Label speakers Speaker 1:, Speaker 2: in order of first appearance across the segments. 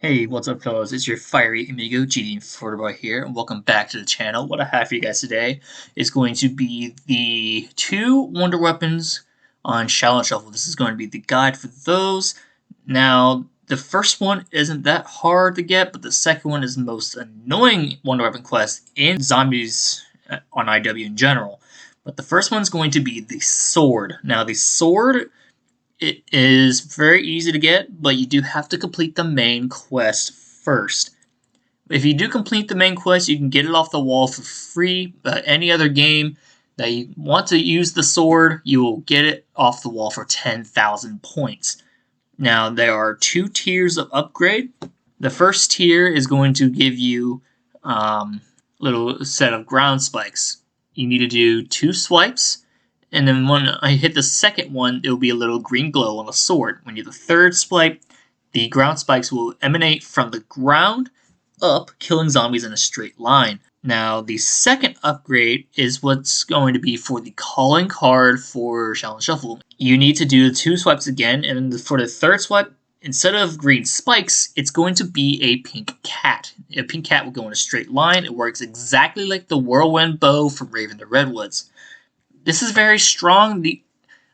Speaker 1: Hey, what's up fellas? It's your fiery amigo GD4boy here, and welcome back to the channel. What I have for you guys today is going to be the two wonder weapons on Shaolin Shuffle. This is going to be the guide for those. Now, the first one isn't that hard to get, but the second one is the most annoying wonder weapon quest in zombies on IW in general. But the first one's going to be the sword. Now, the sword, it is very easy to get, but you do have to complete the main quest first. If you do complete the main quest, you can get it off the wall for free, but any other game that you want to use the sword, you will get it off the wall for 10,000 points. Now, there are two tiers of upgrade. The first tier is going to give you a little set of ground spikes. You need to do 2 swipes, and then when I hit the second one, it will be a little green glow on the sword. When you do the third swipe, the ground spikes will emanate from the ground up, killing zombies in a straight line. Now, the second upgrade is what's going to be for the calling card for Shaolin Shuffle. You need to do the 2 swipes again, and for the third swipe, instead of green spikes, it's going to be a pink cat. A pink cat will go in a straight line. It works exactly like the whirlwind bow from Raven the Redwoods. This is very strong.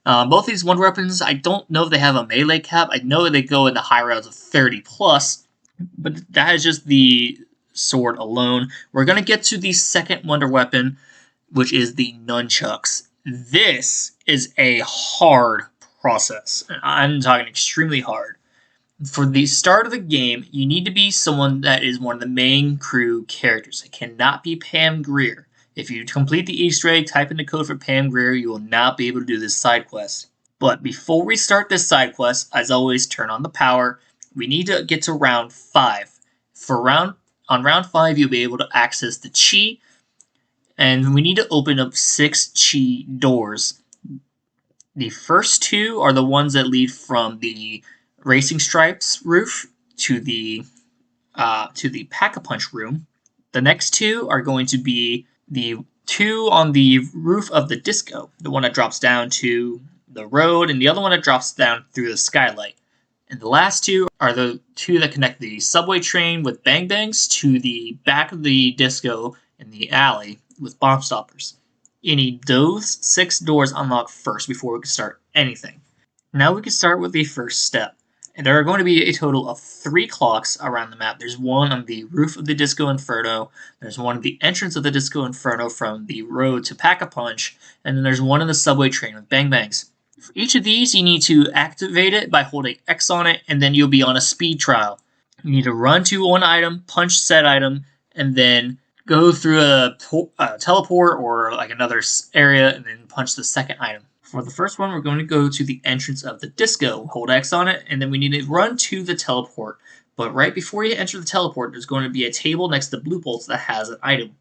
Speaker 1: Both these wonder weapons, I don't know if they have a melee cap. I know they go in the high rounds of 30 plus, but that is just the sword alone. We're going to get to the second wonder weapon, which is the Nunchucks. This is a hard process. I'm talking extremely hard. For the start of the game, you need to be someone that is one of the main crew characters. It cannot be Pam Grier. If you complete the Easter egg, type in the code for Pam Grier, you will not be able to do this side quest. But before we start this side quest, as always, turn on the power. We need to get to round 5. On round 5, you'll be able to access the chi, and we need to open up 6 chi doors. The first 2 are the ones that lead from the Racing Stripes roof to the Pack-a-Punch room. The next 2 are going to be the 2 on the roof of the disco, the one that drops down to the road, and the other one that drops down through the skylight. And the last 2 are the 2 that connect the subway train with bang bangs to the back of the disco in the alley with bomb stoppers. You need those 6 doors unlocked first before we can start anything. Now we can start with the first step. And there are going to be a total of 3 clocks around the map. There's one on the roof of the Disco Inferno, there's one at the entrance of the Disco Inferno from the road to Pack-a-Punch, and then there's one in the subway train with bang bangs. For each of these, you need to activate it by holding X on it, and then you'll be on a speed trial. You need to run to one item, punch said item, and then go through a teleport or like another area, and then punch the second item. For the first one, we're going to go to the entrance of the disco, hold X on it, and then we need to run to the teleport. But right before you enter the teleport, there's going to be a table next to Blue Bolts that has an item.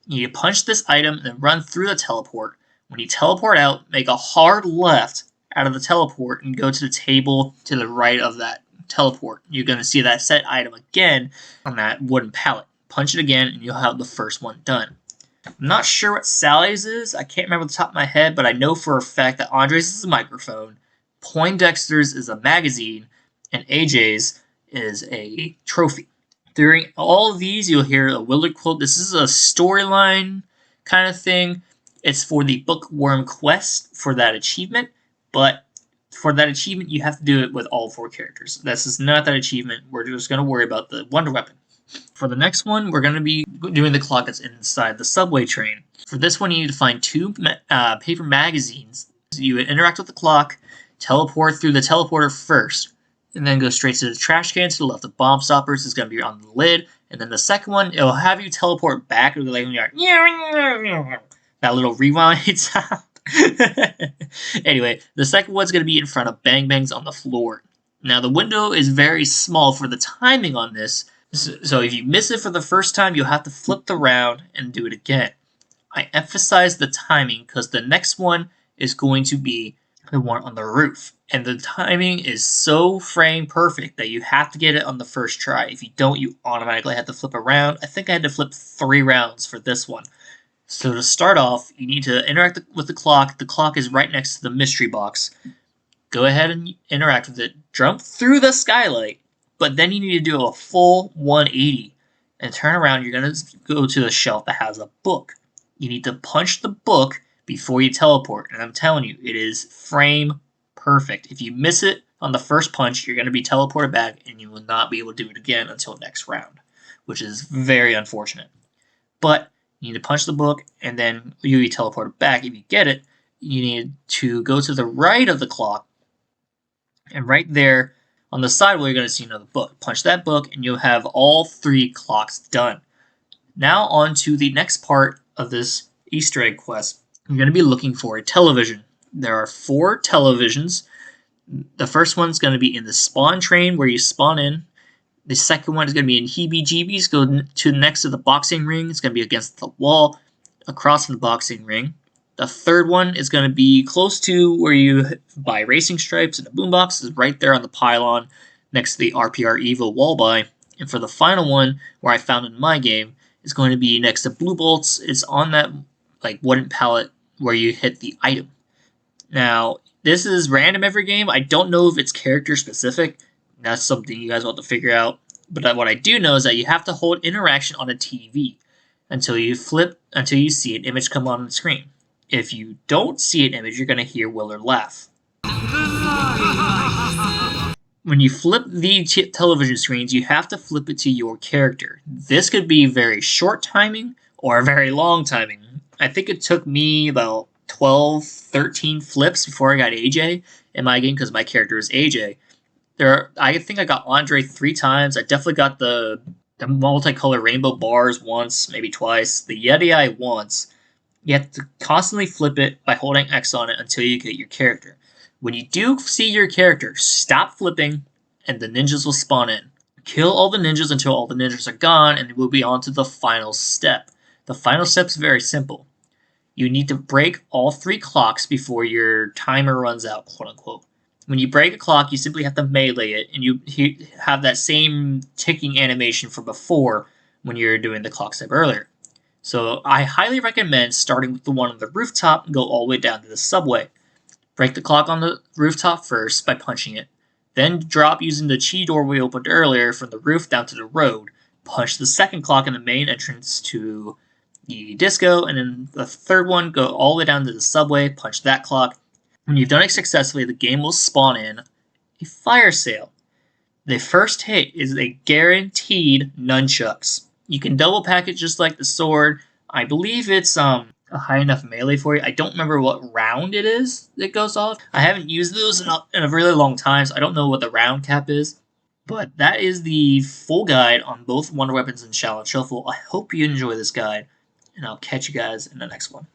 Speaker 1: You need to punch this item and then run through the teleport. When you teleport out, make a hard left out of the teleport and go to the table to the right of that teleport. You're going to see that set item again on that wooden pallet. Punch it again and you'll have the first one done. I'm not sure what Sally's is. I can't remember the top of my head, but I know for a fact that Andre's is a microphone, Poindexter's is a magazine, and AJ's is a trophy. During all of these, you'll hear a Willard quote. This is a storyline kind of thing. It's for the Bookworm quest for that achievement, but for that achievement, you have to do it with all 4 characters. This is not that achievement. We're just going to worry about the wonder weapon. For the next one, we're going to be doing the clock that's inside the subway train. For this one, you need to find 2 paper magazines. You interact with the clock, teleport through the teleporter first, and then go straight to the trash can to the left of bomb stoppers. It's going to be on the lid. And then the second one, it'll have you teleport back to the like that little rewind sound. Anyway, the second one's going to be in front of bang bangs on the floor. Now, the window is very small for the timing on this. So if you miss it for the first time, you'll have to flip the round and do it again. I emphasize the timing because the next one is going to be the one on the roof. And the timing is so frame perfect that you have to get it on the first try. If you don't, you automatically have to flip around. I think I had to flip 3 rounds for this one. So to start off, you need to interact with the clock. The clock is right next to the mystery box. Go ahead and interact with it. Jump through the skylight. but then you need to do a full 180 and turn around. You're going to go to the shelf that has a book. You need to punch the book before you teleport, and I'm telling you, it is frame perfect. If you miss it on the first punch, you're going to be teleported back, and you will not be able to do it again until next round, which is very unfortunate. But you need to punch the book, and then you'll be teleported back. If you get it, you need to go to the right of the clock, and right there on the side where you're going to see another book. Punch that book, and you'll have all 3 clocks done. Now on to the next part of this Easter egg quest. You're going to be looking for a television. There are 4 televisions. The first one's going to be in the spawn train where you spawn in. The second one is going to be in heebie-jeebies. Go to next to the boxing ring. It's going to be against the wall across from the boxing ring. The third one is going to be close to where you buy racing stripes, and the boombox is right there on the pylon next to the RPR Evo wall buy. And for the final one, where I found in my game, is going to be next to Blue Bolts. It's on that wooden pallet where you hit the item. Now, this is random every game. I don't know if it's character specific. That's something you guys will have to figure out. But what I do know is that you have to hold interaction on a TV until you see an image come on the screen. If you don't see an image, you're going to hear Willard laugh. When you flip the television screens, you have to flip it to your character. This could be very short timing or very long timing. I think it took me about 12, 13 flips before I got AJ in my game because my character is AJ. I think I got Andre 3 times. I definitely got the multicolor rainbow bars once, maybe twice. The Yeti Eye once. You have to constantly flip it by holding X on it until you get your character. When you do see your character, stop flipping and the ninjas will spawn in. Kill all the ninjas until all the ninjas are gone, and we'll be on to the final step. The final step is very simple. You need to break all 3 clocks before your timer runs out, quote unquote. When you break a clock, you simply have to melee it, and you have that same ticking animation from before when you're doing the clock step earlier. So I highly recommend starting with the one on the rooftop and go all the way down to the subway. Break the clock on the rooftop first by punching it. Then drop using the chi door we opened earlier from the roof down to the road. Punch the second clock in the main entrance to the disco, and then the third one, go all the way down to the subway, punch that clock. When you've done it successfully, the game will spawn in a fire sale. The first hit is a guaranteed nunchucks. You can double pack it just like the sword. I believe it's a high enough melee for you. I don't remember what round it is that goes off. I haven't used those in a really long time, so I don't know what the round cap is. But that is the full guide on both Wonder Weapons and Shaolin Shuffle. I hope you enjoy this guide, and I'll catch you guys in the next one.